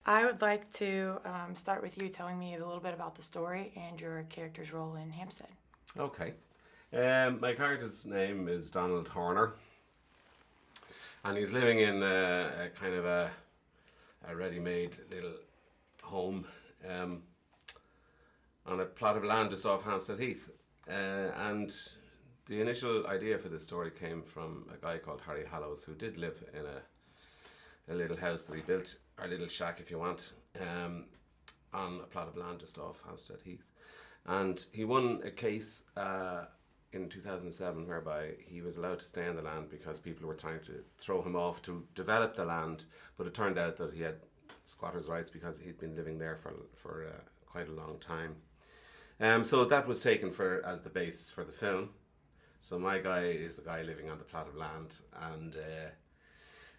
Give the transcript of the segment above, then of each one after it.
I would like to start with you telling me a little bit about the story and your character's role in Hampstead. Okay. My character's name is Donald Horner, and he's living in a kind of a ready-made little home on a plot of land just off Hampstead Heath. And the initial idea for this story came from a guy called Harry Hallows, who did live in a little house that he built, or a little shack if you want, on a plot of land just off Hampstead Heath. And he won a case in 2007 whereby he was allowed to stay on the land because people were trying to throw him off to develop the land, but it turned out that he had squatters' rights because he'd been living there for quite a long time. So that was taken as the basis for the film. So my guy is the guy living on the plot of land,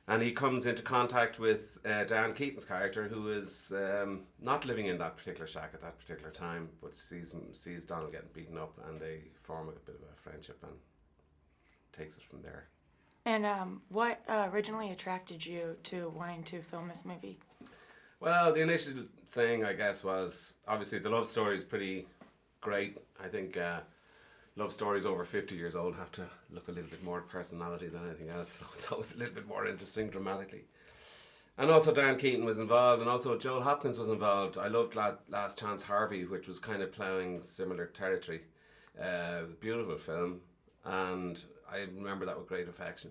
and he comes into contact with Diane Keaton's character, who is not living in that particular shack at that particular time, but sees Donald getting beaten up, and they form a bit of a friendship and takes it from there. And what originally attracted you to wanting to film this movie? Well, the initial thing, I guess, was obviously the love story is pretty great. I think love stories over 50 years old have to look a little bit more personality than anything else, so it's always a little bit more interesting dramatically. And also Diane Keaton was involved, and also Joel Hopkins was involved. I loved Last Chance Harvey, which was kind of ploughing similar territory. It was a beautiful film, and I remember that with great affection.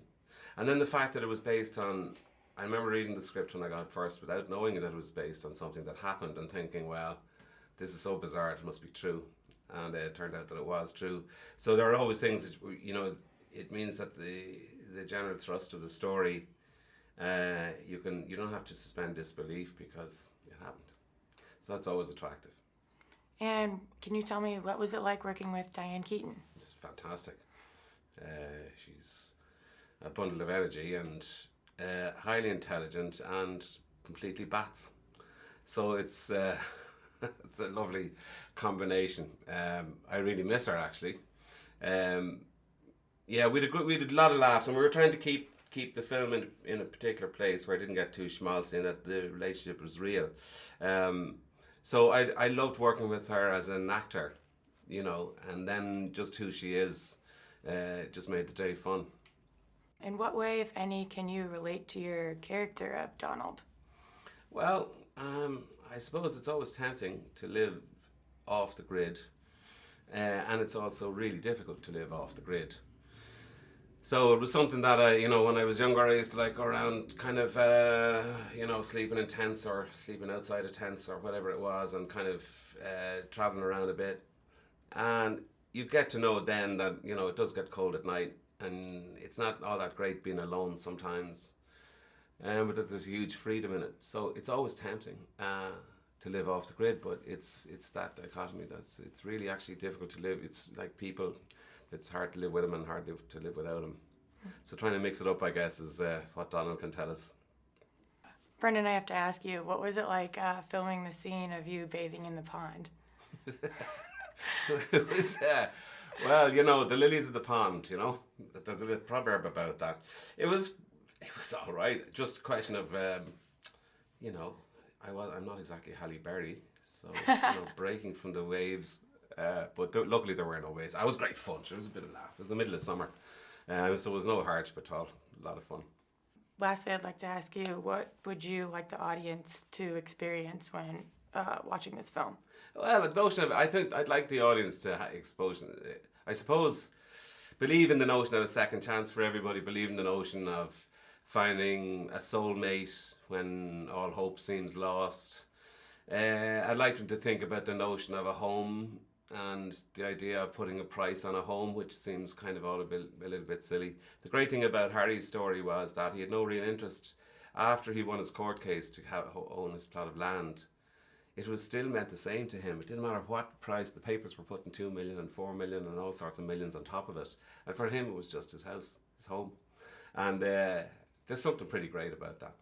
And then the fact that it was based on, I remember reading the script when I got it first without knowing that it was based on something that happened and thinking, well, this is so bizarre, it must be true. And it turned out that it was true. So there are always things that, it means that the general thrust of the story, you don't have to suspend disbelief because it happened. So that's always attractive. And can you tell me, what was it like working with Diane Keaton? It's fantastic. She's a bundle of energy and highly intelligent and completely bats. So it's it's a lovely combination. I really miss her, actually. Yeah, we did a lot of laughs, and we were trying to keep the film in a particular place where it didn't get too schmaltzy and that the relationship was real. So I loved working with her as an actor, and then just who she is just made the day fun. In what way, if any, can you relate to your character of Donald? Well, I suppose it's always tempting to live off the grid, and it's also really difficult to live off the grid. So it was something that when I was younger, I used to go around kind of, sleeping in tents or sleeping outside of tents or whatever it was, and kind of traveling around a bit. And you get to know then that, it does get cold at night, and it's not all that great being alone sometimes. But there's a huge freedom in it. So it's always tempting to live off the grid, but it's that dichotomy it's really actually difficult to live. It's like people, it's hard to live with them and hard to live without them. So trying to mix it up, I guess, is what Donald can tell us. Brendan, I have to ask you, what was it like filming the scene of you bathing in the pond? It was, well, the lilies of the pond, there's a little proverb about that. It was all right. Just a question of, I'm not exactly Halle Berry, so breaking from the waves. But luckily there were no waves. It was great fun. It was a bit of laugh. It was the middle of summer, so it was no hardship at all. A lot of fun. Lastly, I'd like to ask you, what would you like the audience to experience when watching this film? Well, the notion of, I think I'd like the audience to I suppose, believe in the notion of a second chance for everybody. Believe in the notion of finding a soulmate when all hope seems lost. I'd like them to think about the notion of a home and the idea of putting a price on a home, which seems kind of all a little bit silly. The great thing about Harry's story was that he had no real interest after he won his court case to own his plot of land. It was still meant the same to him. It didn't matter what price. The papers were putting 2 million and 4 million and all sorts of millions on top of it. And for him, it was just his house, his home. And there's something pretty great about that.